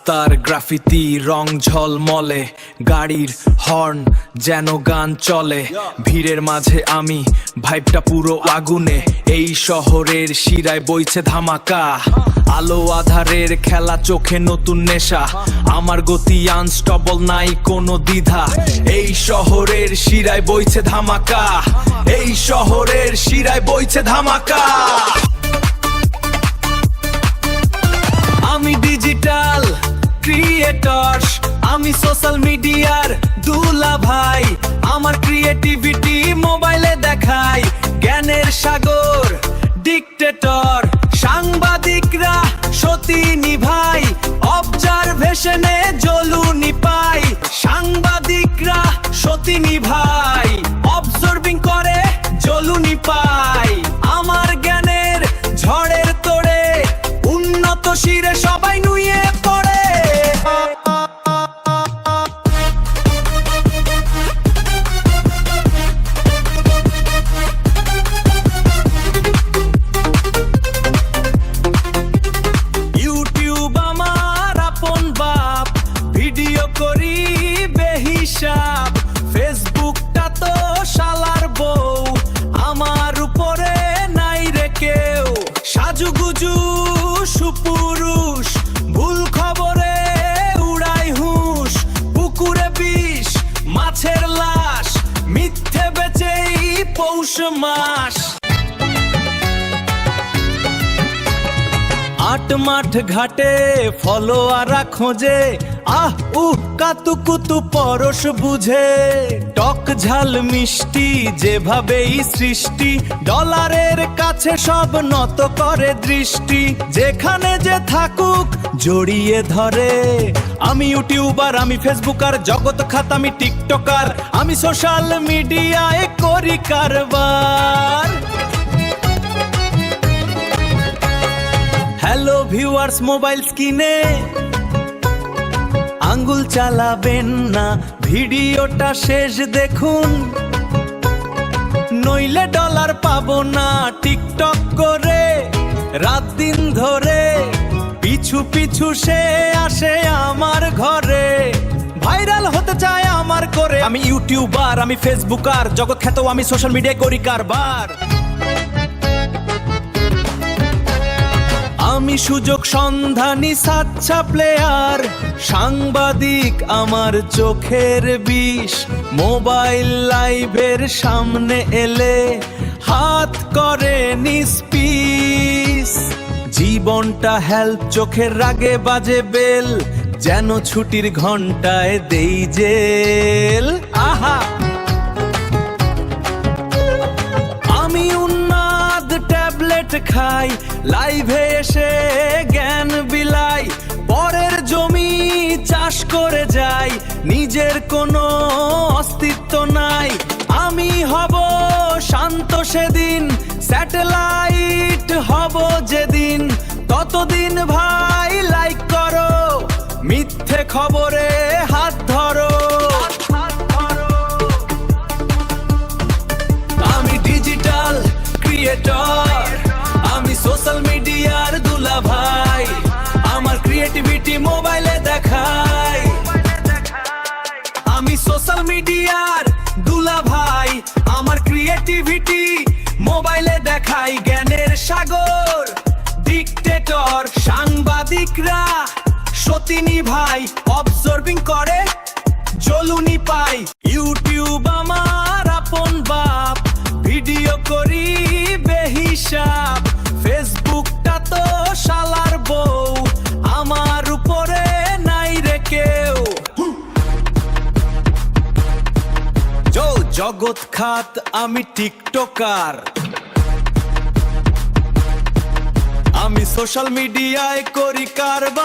রাস্তার গ্রাফিতি রং ঝলমলে, গাড়ির হর্ন যেন গান চলে, ভিড়ের মাঝে আমি ভাইবটা পুরো আগুনে। এই শহরের শিরায় বইছে ধামাকা, আলো আধারের খেলা, চোখে নতুন নেশা, আমার গতি আনস্টপল, নাই কোনো দ্বিধা। এই শহরের শিরায় বইছে ধামাকা, এই শহরের শিরায় বইছে ধামাকা। আমি ডিজিটাল ক্রিয়েটর, আমি সোশ্যাল মিডিয়ার দুলা ভাই, আমার ক্রিয়েটিভিটি মোবাইলে দেখাই, জ্ঞানের সাগর ডিক্টেটর, সাংবাদিকরা সতীনি ভাই, অবজারভেশনে জ্বলুনি পাই, সাংবাদিকরা সতীনি ভাই, অবজার্ভিং করে জ্বলুনি পাই, আমার জ্ঞানের ঝড়ের তোড়ে উন্নত শিরে সবাই নুয়ে পড়ে। ইউটিউব আমার আপন বাপ, ভিডিও করি বেহিসাব, ফেসবুকটা তো শালার বউ, আমার উপরে নাই রে কেউ, সাজুগুজু সুপুরুষ, ভুল খবরে উড়াই হুঁশ, পুকুরে বিষ মাছের লাশ, মিথ্যে বেচেই পৌষ মাস। আট মাঠ ঘাটে ফলোয়ারা খোঁজে, আহ কাতু কুতু পরশ বুঝে, টক ঝাল মিষ্টি যেভাবেই সৃষ্টি, ডলারের কাছে সব নত করে দৃষ্টি, যেখানে যে থাকুক জড়িয়ে ধরে। আমি ইউটিউবার, আমি ফেসবুকার, জগৎ খাত আমি টিকটকার, আমি সোশ্যাল মিডিয়ায় করি কারবার। হ্যালো ভিউয়ার্স, মোবাইল স্ক্রিনে আঙ্গুল চালাবেন না, ভিডিওটা শেষ দেখুন, নইলে ডলার পাবো না। টিকটক করে রাত দিন ধরে পিছু পিছু সে আসে আমার ঘরে, ভাইরাল হতে চায় আমার করে। আমি ইউটিউবার, আমি ফেসবুকার, জগৎ খ্যাত আমি সোশ্যাল মিডিয়ায় করি কারবার। আমি সুযোগ সন্ধানী সাচ্চা প্লেয়ার, সাংবাদিক আমার চোখের বিষ, মোবাইল লাইভের সামনে এলে হাত করে নিস্পিস, জীবনটা হেল্প, চোখের রাগে বাজে বেল, যেন ছুটির ঘন্টায় দেই জেল। আহা, আমি উন্মাদ ট্যাবলেট খাই, লাইভে এসে জ্ঞান বিলাই, পরের জমি চাষ করে যাই, নিজের কোনো অস্তিত্ব নাই। আমি হব শান্ত সেদিন, স্যাটেলাইট হব যেদিন, ততদিন ভাই লাইক করো, মিথ্যে খবরে হাত ধরো। আমি ডিজিটাল ক্রিয়েটর, আমি সোশ্যাল মিডিয়ার দুলা ভাই, আমার ক্রিয়েটিভিটি মোবাইলে দেখাই, আমি সোশ্যাল মিডিয়ার দুলা ভাই, আমার ক্রিয়েটিভিটি মোবাইলে দেখাই, জ্ঞানের সাগর ডিক্টেটর, সাংবাদিকরা সতীনি ভাই, অবজার্ভিং করে জ্বলুনি পাই। ইউটিউব আমার আপন বাপ, ভিডিও করি বেহিসাব, ফেসবুকটা তো শালার বউ, আমার উপরে নাই রে কেউ। জগৎ খাত আমি টিকটকার, আমি সোশ্যাল মিডিয়ায় করি কারবার।